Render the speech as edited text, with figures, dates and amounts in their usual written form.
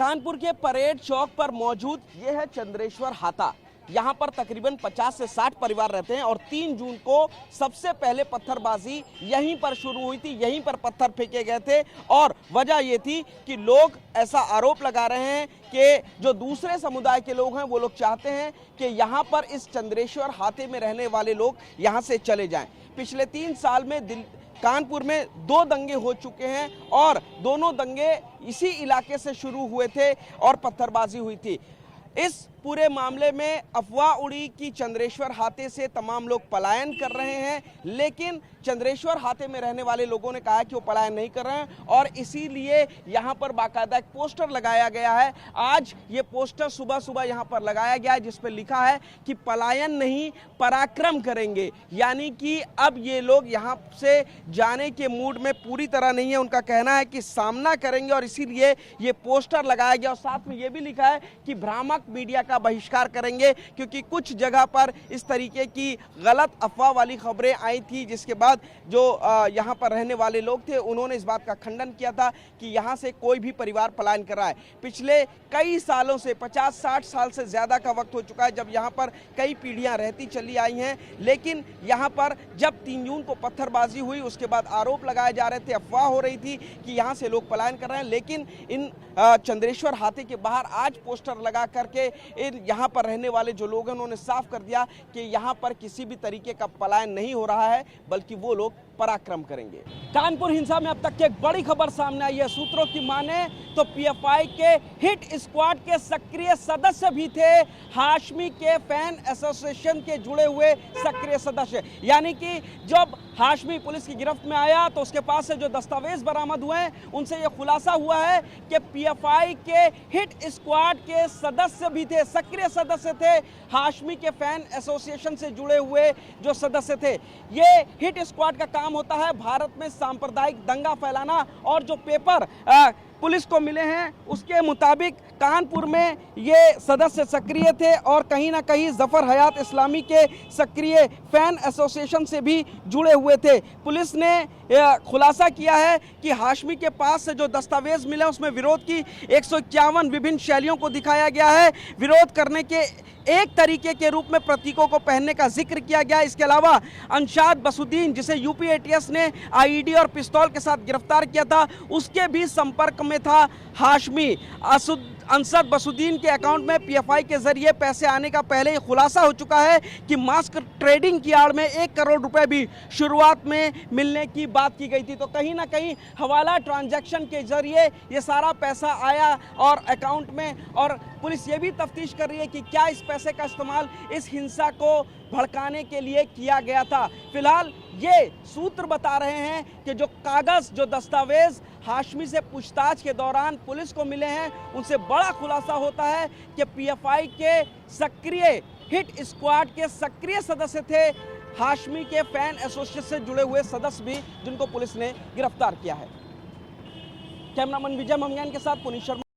कानपुर के परेड चौक पर मौजूद ये है चंद्रेश्वर हाता। यहाँ पर तकरीबन 50 से 60 परिवार रहते हैं और 3 जून को सबसे पहले पत्थरबाजी यहीं पर शुरू हुई थी, यहीं पर पत्थर फेंके गए थे। और वजह ये थी कि लोग ऐसा आरोप लगा रहे हैं कि जो दूसरे समुदाय के लोग हैं वो लोग चाहते हैं कि यहाँ पर इस चंद्रेश्वर हाते में रहने वाले लोग यहाँ से चले जाएं। पिछले 3 साल में कानपुर में 2 दंगे हो चुके हैं और दोनों दंगे इसी इलाके से शुरू हुए थे और पत्थरबाजी हुई थी। इस पूरे मामले में अफवाह उड़ी कि चंद्रेश्वर हाते से तमाम लोग पलायन कर रहे हैं, लेकिन चंद्रेश्वर हाते में रहने वाले लोगों ने कहा है कि वो पलायन नहीं कर रहे हैं और इसीलिए यहाँ पर बाकायदा एक पोस्टर लगाया गया है। आज ये पोस्टर सुबह सुबह यहाँ पर लगाया गया है जिस पर लिखा है कि पलायन नहीं पराक्रम करेंगे, यानी कि अब ये लोग यहाँ से जाने के मूड में पूरी तरह नहीं है। उनका कहना है कि सामना करेंगे और इसीलिए ये पोस्टर लगाया गया और साथ में ये भी लिखा है कि भ्रामक मीडिया का बहिष्कार करेंगे, क्योंकि कुछ जगह पर इस तरीके की गलत अफवाह वाली खबरें आई थी, जिसके बाद जो यहाँ पर रहने वाले लोग थे उन्होंने इस बात का खंडन किया था कि यहाँ से कोई भी परिवार पलायन कर रहा है। पिछले कई सालों से 50-60 साल से ज़्यादा का वक्त हो चुका है जब यहाँ पर कई पीढ़ियाँ रहती चली आई हैं, लेकिन यहाँ पर जब 3 जून को पत्थरबाजी हुई उसके बाद आरोप लगाए जा रहे थे, अफवाह हो रही थी कि यहाँ से लोग पलायन कर रहे हैं। लेकिन इन चंद्रेश्वर हाते के बाहर आज पोस्टर लगा करके यहाँ पर रहने वाले जो लोग हैं उन्होंने साफ कर दिया कि यहाँ पर किसी भी तरीके का पलायन नहीं हो रहा है, बल्कि वो लोग पराक्रम करेंगे। कानपुर हिंसा में अब तक की एक बड़ी खबर सामने आई है। सूत्रों की माने तो पीएफआई के हिट स्क्वाड के सक्रिय सदस्य भी थे, हाशमी के फैन एसोसिएशन के जुड़े हुए सक्रिय सदस्य। यानी कि जब हाशमी पुलिस की गिरफ्त में आया तो उसके पास से जो दस्तावेज बरामद हुए हैं उनसे यह खुलासा हुआ है कि पीएफआई के हिट स्क्वाड के सदस्य भी थे, सक्रिय सदस्य थे, हाशमी के फैन एसोसिएशन से जुड़े हुए जो सदस्य थे। ये हिट स्क्वाड का काम होता है भारत में सांप्रदायिक दंगा फैलाना, और जो पेपर पुलिस को मिले हैं उसके मुताबिक कानपुर में ये सदस्य सक्रिय थे और कहीं ना कहीं जफर हयात इस्लामी के सक्रिय फैन एसोसिएशन से भी जुड़े हुए थे। पुलिस ने खुलासा किया है कि हाशमी के पास से जो दस्तावेज मिले उसमें विरोध की 151 विभिन्न शैलियों को दिखाया गया है। विरोध करने के एक तरीके के रूप में प्रतीकों को पहनने का जिक्र किया गया। इसके अलावा अंशाद बसुद्दीन, जिसे यूपी एटीएस ने आईईडी और पिस्तौल के साथ गिरफ्तार किया था, उसके भी संपर्क में था हाशमी। अंसद बसुद्दीन के अकाउंट में पीएफआई के जरिए पैसे आने का पहले ही खुलासा हो चुका है कि मास्क ट्रेडिंग की आड़ में 1 करोड़ रुपए भी शुरुआत में मिलने की बात की गई थी। तो कहीं ना कहीं हवाला ट्रांजैक्शन के जरिए ये सारा पैसा आया और अकाउंट में, और पुलिस ये भी तफ्तीश कर रही है कि क्या इस पैसे का इस्तेमाल इस हिंसा को भड़काने के लिए किया गया था। फिलहाल ये सूत्र बता रहे हैं कि जो कागज, जो दस्तावेज हाशमी से पूछताछ के दौरान पुलिस को मिले हैं उनसे बड़ा खुलासा होता है कि पीएफआई के सक्रिय हिट स्क्वाड के सक्रिय सदस्य थे, हाशमी के फैन एसोसिएशन से जुड़े हुए सदस्य भी, जिनको पुलिस ने गिरफ्तार किया है। कैमरामैन विजय ममगान के साथ पुनीत शर्मा।